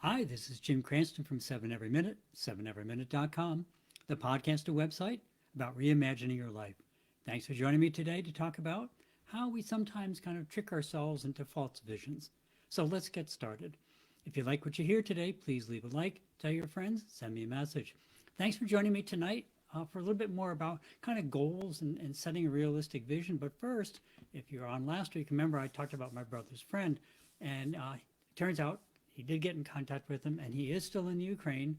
Hi, this is Jim Cranston from 7 Every Minute, 7everyminute.com, the podcast or website about reimagining your life. Thanks for joining me today to talk about how we sometimes kind of trick ourselves into false visions. So let's get started. If you like what you hear today, please leave a like, tell your friends, send me a message. Thanks for joining me tonight for a little bit more about kind of goals and setting a realistic vision. But first, if you're on last week, remember I talked about my brother's friend, and it turns out he did get in contact with him, and he is still in Ukraine,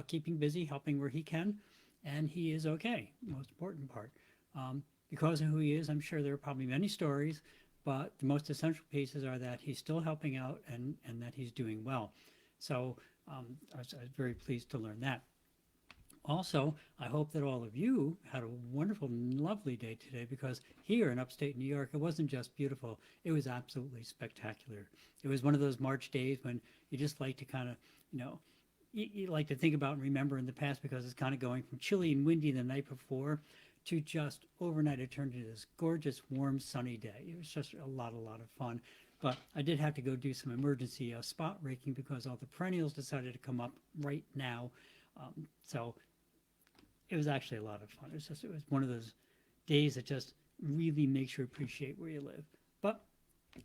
keeping busy, helping where he can, and he is okay. Most important part. Because of who he is, I'm sure there are probably many stories, but the most essential pieces are that he's still helping out and that he's doing well. So I was very pleased to learn that. Also, I hope that all of you had a wonderful, lovely day today because here in upstate New York, it wasn't just beautiful, it was absolutely spectacular. It was one of those March days when you just like to kind of, you know, you like to think about and remember in the past because it's kind of going from chilly and windy the night before to just overnight it turned into this gorgeous, warm, sunny day. It was just a lot of fun. But I did have to go do some emergency spot raking because all the perennials decided to come up right now. So it was actually a lot of fun. It was one of those days that just really makes you appreciate where you live. But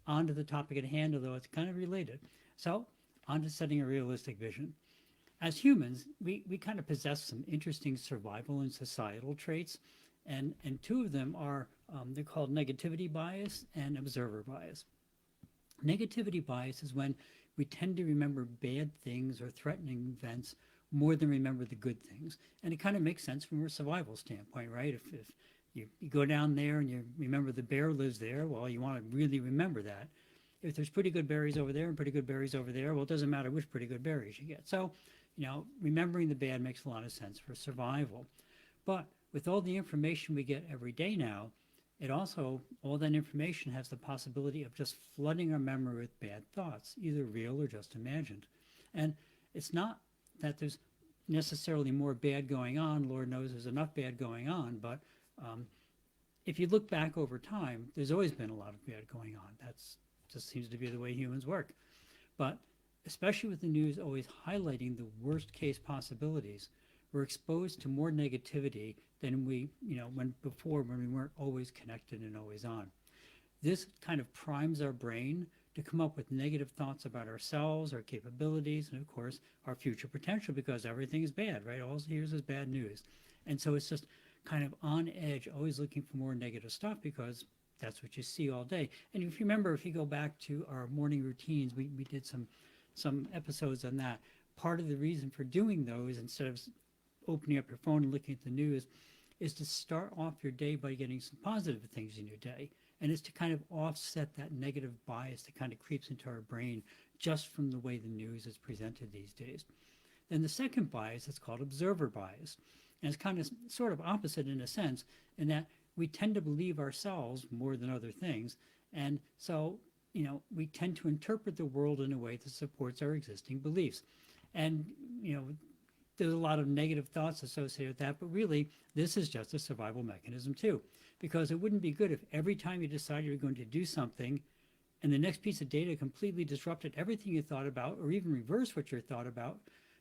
on to the topic at hand, although it's kind of related. So on to setting a realistic vision. As humans, we kind of possess some interesting survival and societal traits, and two of them are they're called negativity bias and observer bias. Negativity bias is when we tend to remember bad things or threatening events more than remember the good things. And it kind of makes sense from a survival standpoint, right? If you go down there and you remember the bear lives there, well, you want to really remember that. If there's pretty good berries over there and pretty good berries over there, well, it doesn't matter which pretty good berries you get. So, remembering the bad makes a lot of sense for survival. But with all the information we get every day now, it also, all that information has the possibility of just flooding our memory with bad thoughts, either real or just imagined. And it's not that there's necessarily more bad going on. Lord knows there's enough bad going on. But if you look back over time, there's always been a lot of bad going on. That's just seems to be the way humans work. But especially with the news always highlighting the worst case possibilities, we're exposed to more negativity than when we weren't always connected and always on. This kind of primes our brain to come up with negative thoughts about ourselves, our capabilities, and of course, our future potential because everything is bad, right? All it hears is bad news. And so it's just kind of on edge, always looking for more negative stuff because that's what you see all day. And if you remember, if you go back to our morning routines, we did some episodes on that. Part of the reason for doing those instead of opening up your phone and looking at the news is to start off your day by getting some positive things in your day. And it's to kind of offset that negative bias that kind of creeps into our brain just from the way the news is presented these days. Then the second bias is called observer bias. And it's kind of sort of opposite in a sense, in that we tend to believe ourselves more than other things. And so, we tend to interpret the world in a way that supports our existing beliefs. And, there's a lot of negative thoughts associated with that, but really, this is just a survival mechanism too. Because it wouldn't be good if every time you decided you're going to do something and the next piece of data completely disrupted everything you thought about or even reversed what you thought about,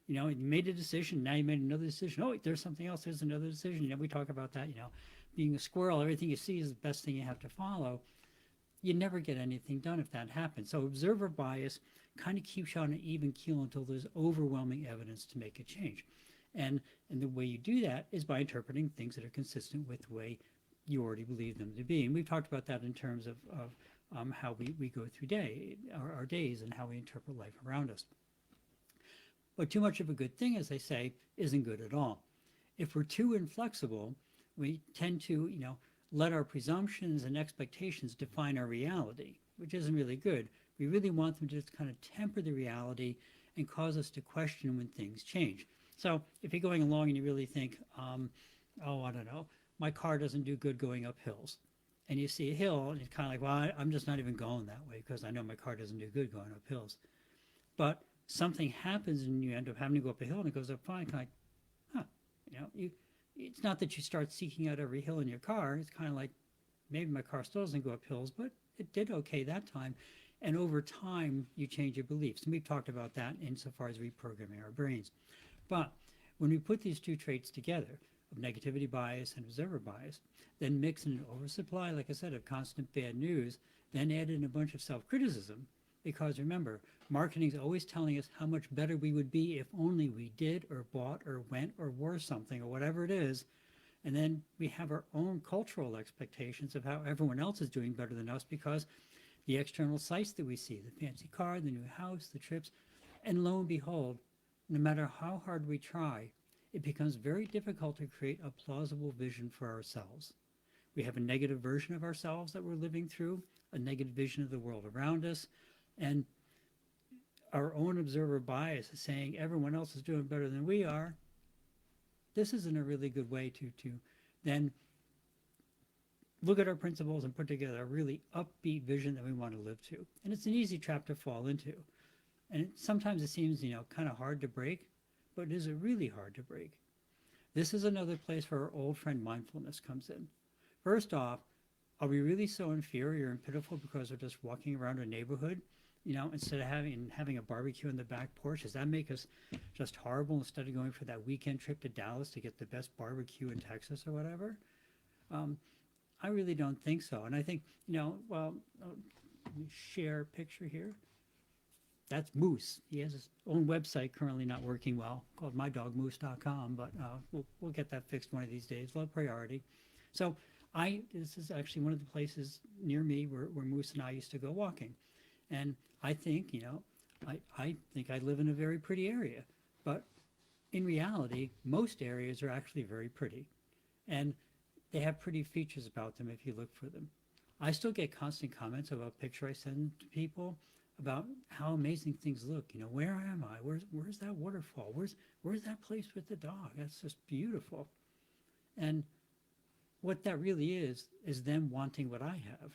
and you made a decision, now you made another decision. Oh, there's something else, there's another decision. We talk about that, being a squirrel, everything you see is the best thing you have to follow. You never get anything done if that happens. So observer bias kind of keeps you on an even keel until there's overwhelming evidence to make a change. And the way you do that is by interpreting things that are consistent with the way you already believe them to be. And we've talked about that in terms of how we go through our days and how we interpret life around us. But too much of a good thing, as they say, isn't good at all. If we're too inflexible, we tend to, let our presumptions and expectations define our reality, which isn't really good. We really want them to just kind of temper the reality and cause us to question when things change. So if you're going along and you really think, I don't know, my car doesn't do good going up hills. And you see a hill, and it's kind of like, well, I'm just not even going that way because I know my car doesn't do good going up hills. But something happens and you end up having to go up a hill and it goes up fine. Kind of like, it's not that you start seeking out every hill in your car. It's kind of like, maybe my car still doesn't go up hills, but it did okay that time. And over time, you change your beliefs. And we've talked about that insofar as reprogramming our brains. But when we put these two traits together, of negativity bias and observer bias, then mix in an oversupply, like I said, of constant bad news, then add in a bunch of self-criticism. Because remember, marketing is always telling us how much better we would be if only we did or bought or went or were something or whatever it is. And then we have our own cultural expectations of how everyone else is doing better than us because the external sights that we see, the fancy car, the new house, the trips, and lo and behold, no matter how hard we try, it becomes very difficult to create a plausible vision for ourselves. We have a negative version of ourselves that we're living through, a negative vision of the world around us, and our own observer bias is saying everyone else is doing better than we are. This isn't a really good way to then look at our principles and put together a really upbeat vision that we want to live to. And it's an easy trap to fall into. And sometimes it seems, kind of hard to break, but is it really hard to break? This is another place where our old friend mindfulness comes in. First off, are we really so inferior and pitiful because we're just walking around a neighborhood, instead of having a barbecue in the back porch? Does that make us just horrible instead of going for that weekend trip to Dallas to get the best barbecue in Texas or whatever? I really don't think so. And I think, let me share a picture here. That's Moose. He has his own website currently not working well called mydogmoose.com, but we'll get that fixed one of these days. Low priority. So this is actually one of the places near me where Moose and I used to go walking. And I think, I think I live in a very pretty area, but in reality, most areas are actually very pretty. And they have pretty features about them if you look for them. I still get constant comments about a picture I send to people about how amazing things look. Where am I? Where's that waterfall? Where's that place with the dog? That's just beautiful. And what that really is them wanting what I have.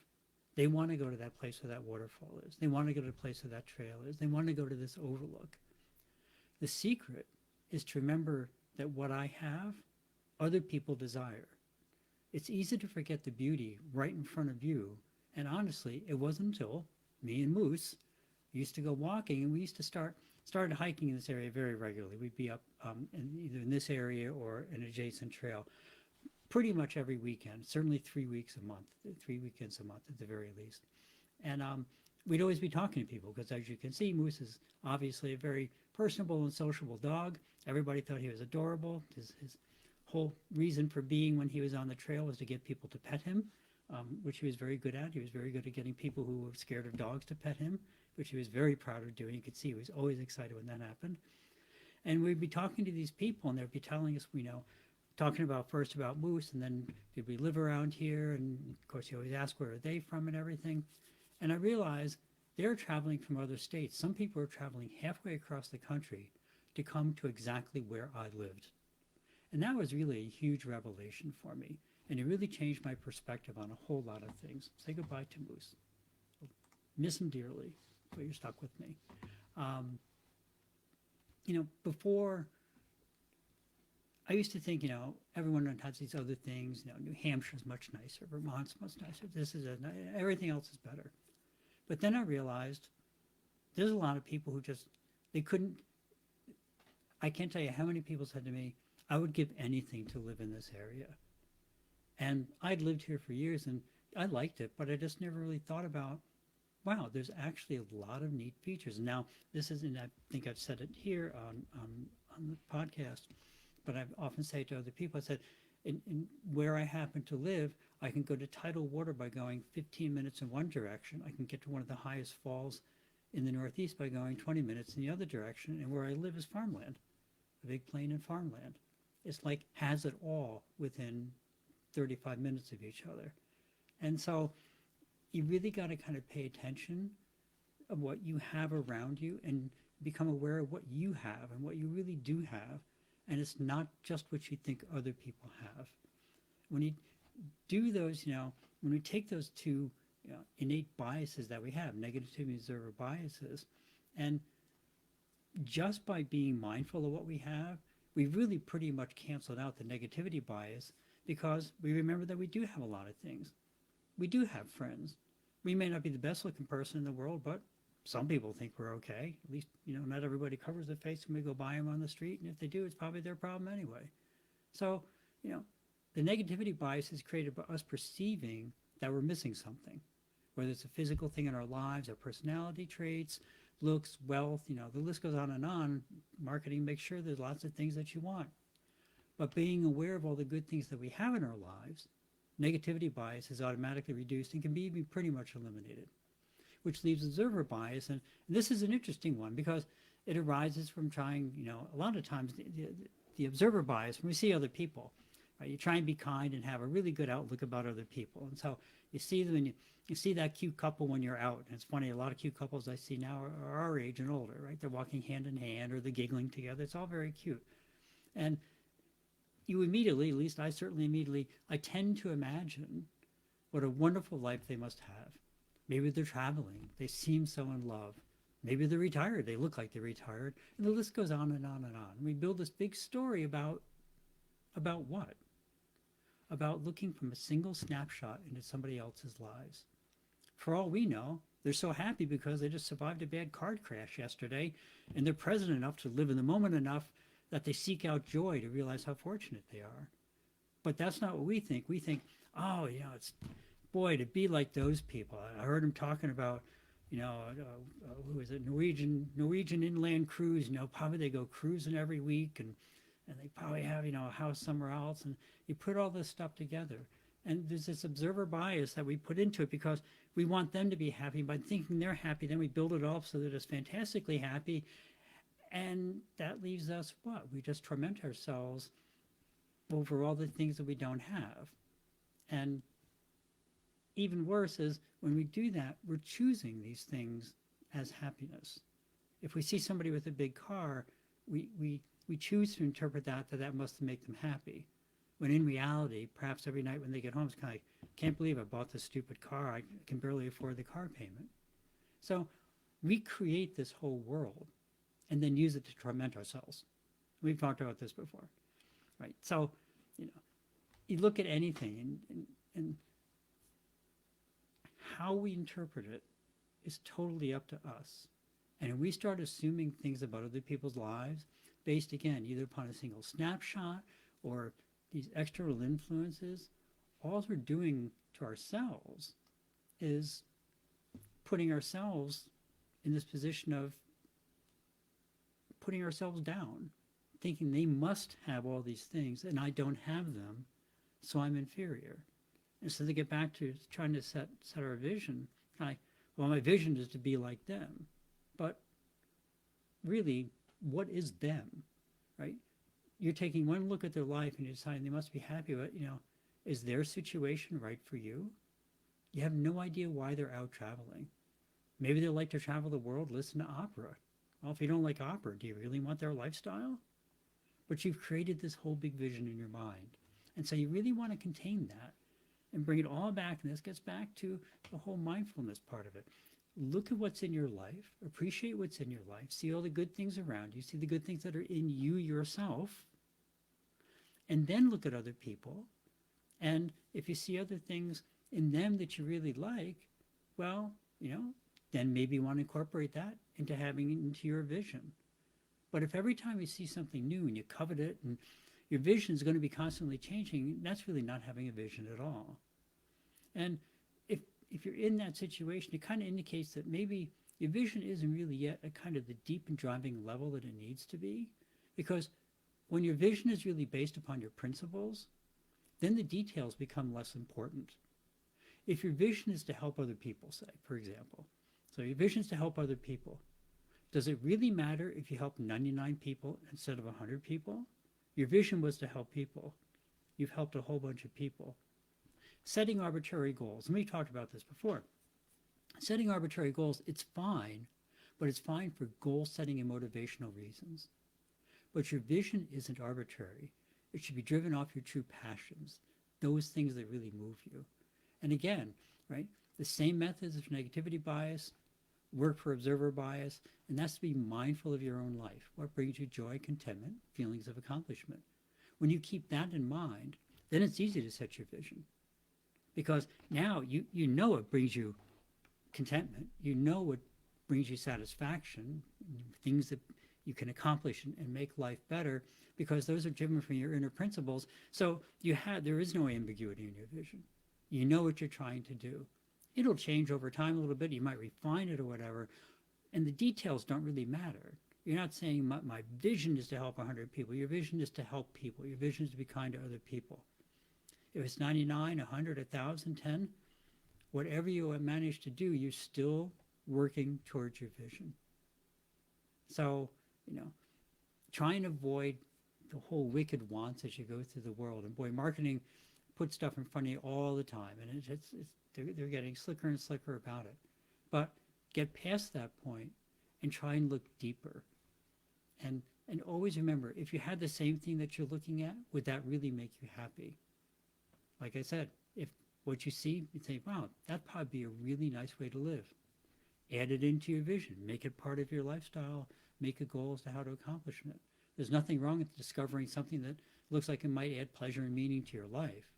They want to go to that place where that waterfall is. They want to go to the place where that trail is. They want to go to this overlook. The secret is to remember that what I have, other people desire. It's easy to forget the beauty right in front of you. And honestly, it wasn't until me and Moose used to go walking, and we used to started hiking in this area very regularly. We'd be up either in this area or an adjacent trail pretty much every weekend, certainly 3 weeks a month, 3 weekends a month at the very least. And we'd always be talking to people because, as you can see, Moose is obviously a very personable and sociable dog. Everybody thought he was adorable. His whole reason for being when he was on the trail was to get people to pet him, which he was very good at. He was very good at getting people who were scared of dogs to pet him, which he was very proud of doing. You could see he was always excited when that happened. And we'd be talking to these people, and they'd be telling us, talking about first about Moose, and then did we live around here? And of course, you always ask where are they from and everything. And I realized they're traveling from other states. Some people are traveling halfway across the country to come to exactly where I lived. And that was really a huge revelation for me. And it really changed my perspective on a whole lot of things. Say goodbye to Moose. Miss him dearly, but you're stuck with me. Before, I used to think, everyone has these other things. New Hampshire's much nicer, Vermont's much nicer. Everything else is better. But then I realized there's a lot of people who I can't tell you how many people said to me, I would give anything to live in this area. And I'd lived here for years and I liked it, but I just never really thought about, wow, there's actually a lot of neat features. Now, this isn't, I think I've said it here on the podcast, but I often say to other people, I said, in where I happen to live, I can go to tidal water by going 15 minutes in one direction. I can get to one of the highest falls in the Northeast by going 20 minutes in the other direction. And where I live is farmland, a big plain and farmland. It's like has it all within 35 minutes of each other. And so you really got to kind of pay attention of what you have around you and become aware of what you have and what you really do have. And it's not just what you think other people have. When you do those, when we take those two innate biases that we have, negativity and observer biases, and just by being mindful of what we have, we've really pretty much canceled out the negativity bias because we remember that we do have a lot of things. We do have friends. We may not be the best looking person in the world, but some people think we're okay. At least, not everybody covers their face when we go by them on the street. And if they do, it's probably their problem anyway. So, the negativity bias is created by us perceiving that we're missing something, whether it's a physical thing in our lives, our personality traits, looks, wealth, the list goes on and on. Marketing makes sure there's lots of things that you want. But being aware of all the good things that we have in our lives, negativity bias is automatically reduced and can be even pretty much eliminated, which leaves observer bias. And this is an interesting one because it arises from trying, a lot of times the observer bias, when we see other people, right, you try and be kind and have a really good outlook about other people. And so you see them and you see that cute couple when you're out. And it's funny, a lot of cute couples I see now are our age and older, right? They're walking hand in hand or they're giggling together. It's all very cute. And you immediately, at least I certainly immediately, I tend to imagine what a wonderful life they must have. Maybe they're traveling. They seem so in love. Maybe they're retired. They look like they're retired. And the list goes on and on and on. We build this big story about what? About looking from a single snapshot into somebody else's lives. For all we know, they're so happy because they just survived a bad car crash yesterday, and they're present enough to live in the moment enough that they seek out joy to realize how fortunate they are. But that's not what we think. We think, oh, it's, boy, to be like those people. I heard him talking about, who is it, Norwegian inland cruise, probably they go cruising every week and they probably have, a house somewhere else. And you put all this stuff together. And there's this observer bias that we put into it because we want them to be happy. By thinking they're happy, then we build it up so that it's fantastically happy. And that leaves us what? We just torment ourselves over all the things that we don't have. And even worse is when we do that, we're choosing these things as happiness. If we see somebody with a big car, we choose to interpret that must make them happy. When in reality, perhaps every night when they get home, it's kind of like, can't believe I bought this stupid car. I can barely afford the car payment. So we create this whole world and then use it to torment ourselves. We've talked about this before, right? So, you look at anything and how we interpret it is totally up to us. And if we start assuming things about other people's lives based, again, either upon a single snapshot or these external influences, all we're doing to ourselves is putting ourselves in this position of putting ourselves down, thinking they must have all these things and I don't have them, so I'm inferior. And so they get back to trying to set our vision, like, well, my vision is to be like them. But really, what is them, right? You're taking one look at their life and you're deciding they must be happy, but, is their situation right for you? You have no idea why they're out traveling. Maybe they like to travel the world, listen to opera. Well, if you don't like opera, do you really want their lifestyle? But you've created this whole big vision in your mind. And so you really want to contain that and bring it all back. And this gets back to the whole mindfulness part of it. Look at what's in your life, appreciate what's in your life, see all the good things around you, see the good things that are in you yourself, and then look at other people. And if you see other things in them that you really like, well, then maybe you want to incorporate that into having it into your vision. But if every time you see something new and you covet it and your vision is going to be constantly changing, that's really not having a vision at all. And if you're in that situation, it kind of indicates that maybe your vision isn't really yet at kind of the deep and driving level that it needs to be. Because when your vision is really based upon your principles, then the details become less important. If your vision is to help other people, say, for example, so your vision is to help other people, does it really matter if you help 99 people instead of 100 people? Your vision was to help people. You've helped a whole bunch of people. Setting arbitrary goals, and we talked about this before. Setting arbitrary goals, it's fine, but it's fine for goal setting and motivational reasons. But your vision isn't arbitrary. It should be driven off your true passions, those things that really move you. And again, right, the same methods of negativity bias work for observer bias, and that's to be mindful of your own life. What brings you joy, contentment, feelings of accomplishment? When you keep that in mind, then it's easy to set your vision. Because now you know it brings you contentment. You know what brings you satisfaction, things that you can accomplish and make life better, because those are driven from your inner principles. So there is no ambiguity in your vision. You know what you're trying to do. It'll change over time a little bit. You might refine it or whatever, and the details don't really matter. You're not saying my vision is to help 100 people. Your vision is to help people. Your vision is to be kind to other people. If it's 99, 100, 1,000, 10, whatever you have managed to do, you're still working towards your vision. So, try and avoid the whole wicked wants as you go through the world. And boy, marketing puts stuff in front of you all the time, and they're getting slicker and slicker about it. But get past that point and try and look deeper. And always remember, if you had the same thing that you're looking at, would that really make you happy? Like I said, if what you see, you think, wow, that'd probably be a really nice way to live. Add it into your vision. Make it part of your lifestyle. Make a goal as to how to accomplish it. There's nothing wrong with discovering something that looks like it might add pleasure and meaning to your life.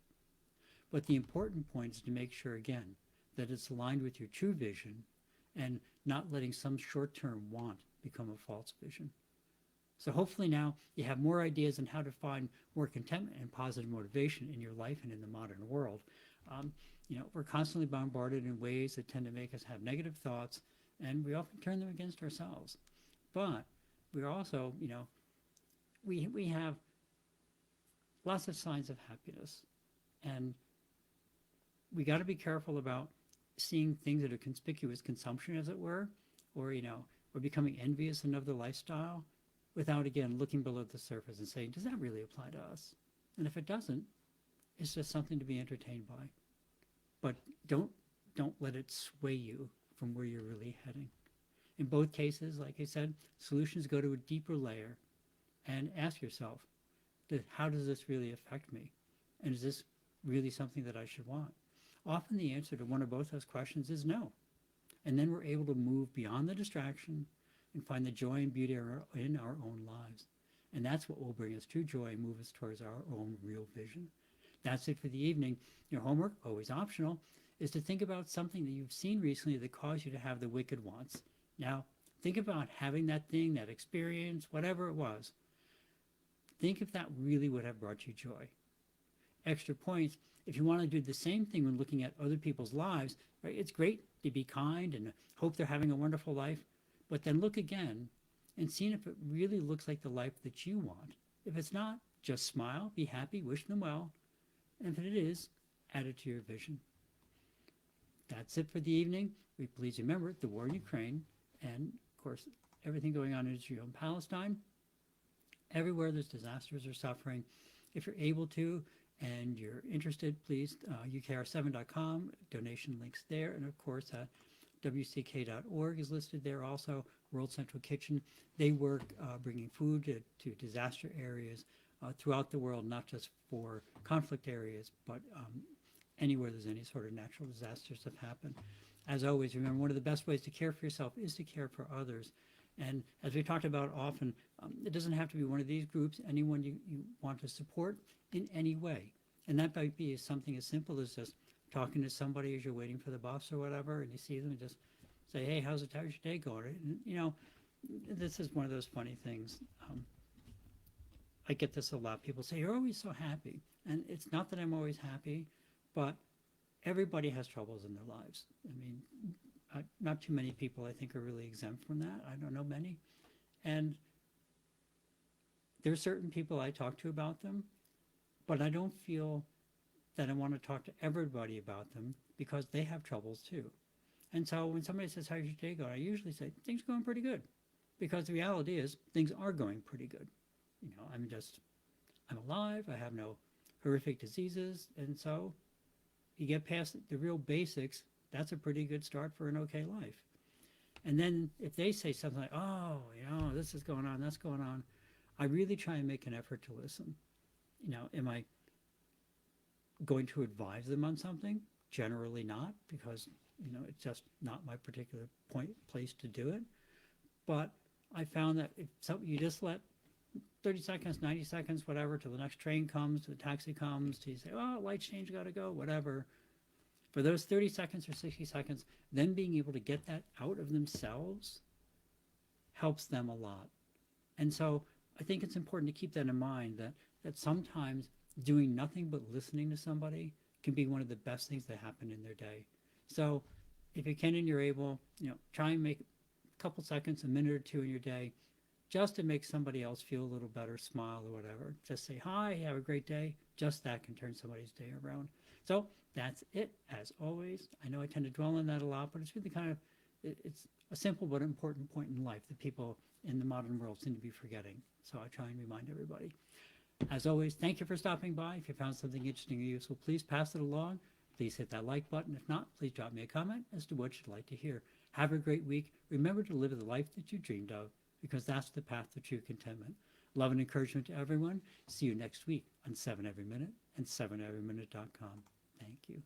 But the important point is to make sure, again, that it's aligned with your true vision and not letting some short-term want become a false vision. So hopefully now you have more ideas on how to find more contentment and positive motivation in your life and in the modern world. We're constantly bombarded in ways that tend to make us have negative thoughts, and we often turn them against ourselves. But we're also, we have lots of signs of happiness, and we got to be careful about seeing things that are conspicuous consumption, as it were, or we're becoming envious of another lifestyle, without again looking below the surface and saying, does that really apply to us? And if it doesn't, it's just something to be entertained by. But don't let it sway you from where you're really heading. In both cases, like I said, solutions go to a deeper layer and ask yourself, how does this really affect me? And is this really something that I should want? Often the answer to one or both those questions is no. And then we're able to move beyond the distraction and find the joy and beauty in our own lives. And that's what will bring us true joy and move us towards our own real vision. That's it for the evening. Your homework, always optional, is to think about something that you've seen recently that caused you to have the wicked wants. Now, think about having that thing, that experience, whatever it was. Think if that really would have brought you joy. Extra points, if you want to do the same thing when looking at other people's lives, right? It's great to be kind and hope they're having a wonderful life, but then look again and see if it really looks like the life that you want. If it's not, just smile, be happy, wish them well, and if it is, add it to your vision. That's it for the evening. Please remember the war in Ukraine and, of course, everything going on in Israel and Palestine. Everywhere there's disasters or suffering. If you're able to and you're interested, please, ukr7.com, donation links there. And, of course, WCK.org is listed there also, World Central Kitchen. They work bringing food to disaster areas throughout the world, not just for conflict areas, but anywhere there's any sort of natural disasters that happen. As always, remember, one of the best ways to care for yourself is to care for others. And as we talked about often, it doesn't have to be one of these groups, anyone you want to support in any way. And that might be something as simple as just talking to somebody as you're waiting for the bus or whatever, and you see them and just say, hey, how's your day going? And, this is one of those funny things. I get this a lot. People say, you're always so happy. And it's not that I'm always happy, but everybody has troubles in their lives. I mean, not too many people, I think, are really exempt from that. I don't know many. And there are certain people I talk to about them, but I don't feel that I want to talk to everybody about them because they have troubles too. And so when somebody says, how's your day going? I usually say, things are going pretty good. Because the reality is, things are going pretty good. I'm alive, I have no horrific diseases, and so you get past the real basics, that's a pretty good start for an okay life. And then if they say something like, oh, this is going on, that's going on, I really try and make an effort to listen. Am I going to advise them on something? Generally not, because, it's just not my particular place to do it. But I found that if you just let 30 seconds, 90 seconds, whatever, till the next train comes, till the taxi comes, till you say, oh, lights change, got to go, whatever. for those 30 seconds or 60 seconds, then being able to get that out of themselves helps them a lot. And so I think it's important to keep that in mind, that sometimes doing nothing but listening to somebody can be one of the best things that happen in their day. So if you can and you're able, try and make a couple seconds, a minute or two in your day, just to make somebody else feel a little better, smile or whatever. Just say, hi, have a great day. Just that can turn somebody's day around. So that's it, as always. I know I tend to dwell on that a lot, but it's really it's a simple but important point in life that people in the modern world seem to be forgetting. So I try and remind everybody. As always, thank you for stopping by. If you found something interesting or useful, please pass it along. Please hit that like button. If not, please drop me a comment as to what you'd like to hear. Have a great week. Remember to live the life that you dreamed of, because that's the path to true contentment. Love and encouragement to everyone. See you next week on 7 Every Minute and 7everyminute.com. Thank you.